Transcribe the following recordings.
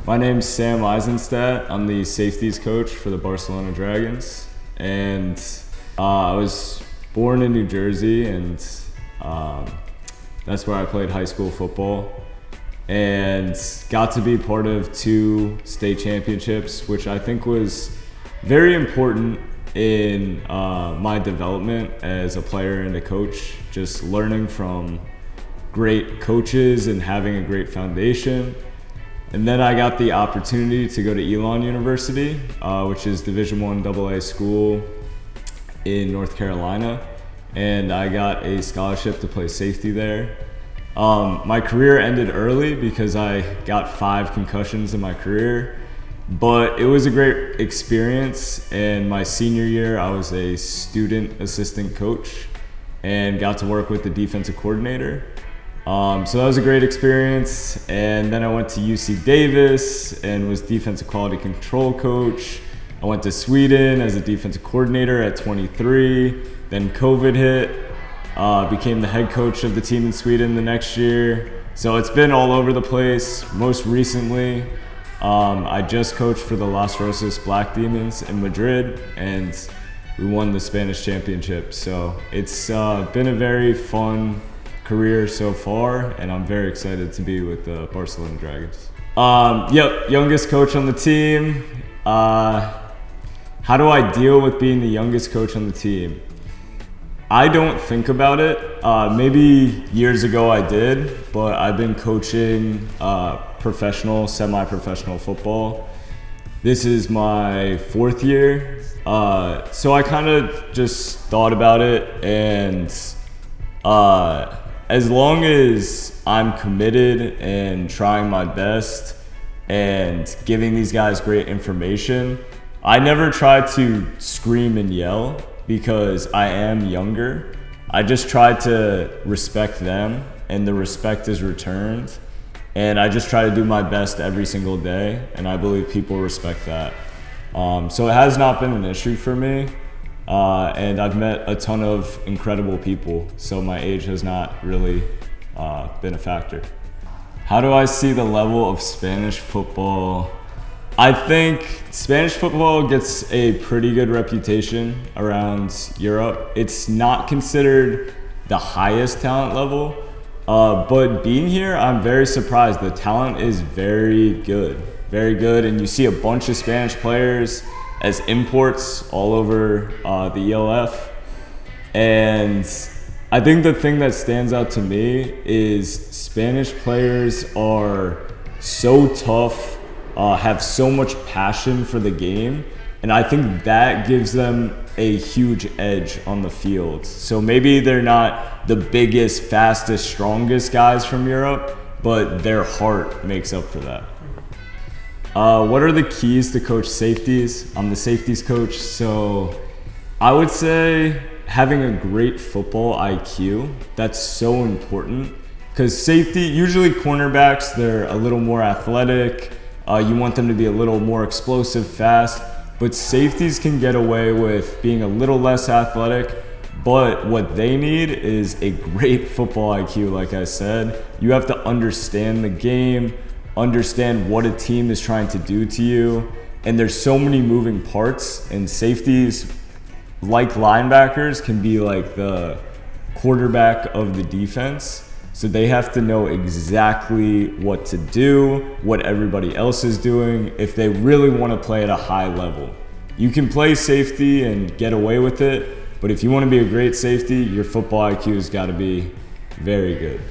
My name's Sam Eisenstadt. I'm the Safeties Coach for the Barcelona Dragons. And I was born in New Jersey, and that's where I played high school football. And got to be part of 2 state championships, which I think was very important in my development as a player and a coach. Just learning from great coaches and having a great foundation. And then I got the opportunity to go to Elon University, which is Division I AA school in North Carolina. And I got a scholarship to play safety there. My career ended early because I got 5 concussions in my career, but it was a great experience. And my senior year, I was a student assistant coach and got to work with the defensive coordinator. So that was a great experience. And then I went to UC Davis and was defensive quality control coach. I went to Sweden as a defensive coordinator at 23. Then COVID hit. Became the head coach of the team in Sweden the next year. So it's been all over the place. Most recently, I just coached for the Los Rosas Black Demons in Madrid, and we won the Spanish championship. So it's been a very fun career so far, and I'm very excited to be with the Barcelona Dragons. Youngest coach on the team. How do I deal with being the youngest coach on the team? I don't think about it. Maybe years ago I did, but I've been coaching professional, semi-professional football. This is my 4th year. So I kind of just thought about it, and as long as I'm committed and trying my best and giving these guys great information, I never try to scream and yell because I am younger. I just try to respect them, and the respect is returned. And I just try to do my best every single day, and I believe people respect that. So it has not been an issue for me. And I've met a ton of incredible people, so my age has not really been a factor. How do I see the level of Spanish football? I think Spanish football gets a pretty good reputation around Europe. It's not considered the highest talent level, but being here, I'm very surprised. The talent is very good, and you see a bunch of Spanish players as imports all over the ELF. And I think the thing that stands out to me is Spanish players are so tough, have so much passion for the game, and I think that gives them a huge edge on the field. So maybe they're not the biggest, fastest, strongest guys from Europe, but their heart makes up for that. What are the keys to coach safeties? I'm the safeties coach, so I would say having a great football IQ. That's so important, because safety, usually cornerbacks, they're a little more athletic. You want them to be a little more explosive, fast, but safeties can get away with being a little less athletic. But what they need is a great football IQ, like I said. You have to understand the game, understand what a team is trying to do to you. And there's so many moving parts, and safeties, like linebackers, can be like the quarterback of the defense. So they have to know exactly what to do, what everybody else is doing, if they really want to play at a high level. You can play safety and get away with it, but if you want to be a great safety, your football IQ has got to be very good.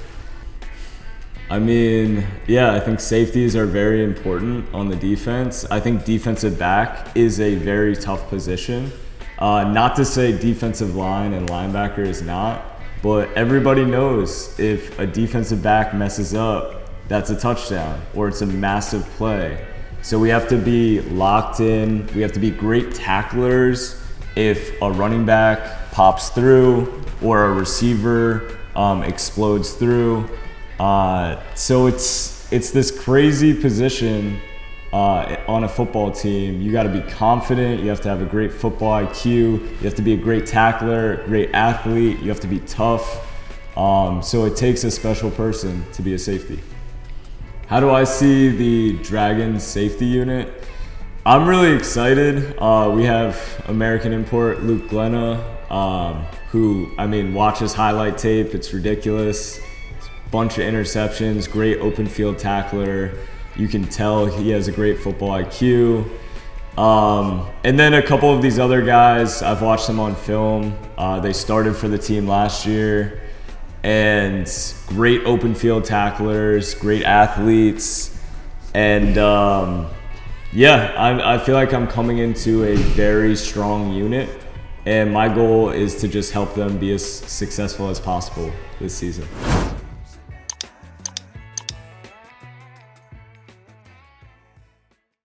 I think safeties are very important on the defense. I think defensive back is a very tough position. Not to say defensive line and linebacker is not, but everybody knows if a defensive back messes up, that's a touchdown or it's a massive play. So we have to be locked in. We have to be great tacklers if a running back pops through or a receiver explodes through. So it's this crazy position on a football team. You got to be confident. You have to have a great football IQ. You have to be a great tackler, great athlete. You have to be tough. So it takes a special person to be a safety. How do I see the Dragons safety unit? I'm really excited. We have American import Luke Glenna, who, I mean, watches highlight tape. It's ridiculous. Bunch of interceptions, great open field tackler. You can tell he has a great football IQ. And then a couple of these other guys, I've watched them on film. They started for the team last year, and great open field tacklers, great athletes. And yeah, I feel like I'm coming into a very strong unit, and my goal is to just help them be as successful as possible this season.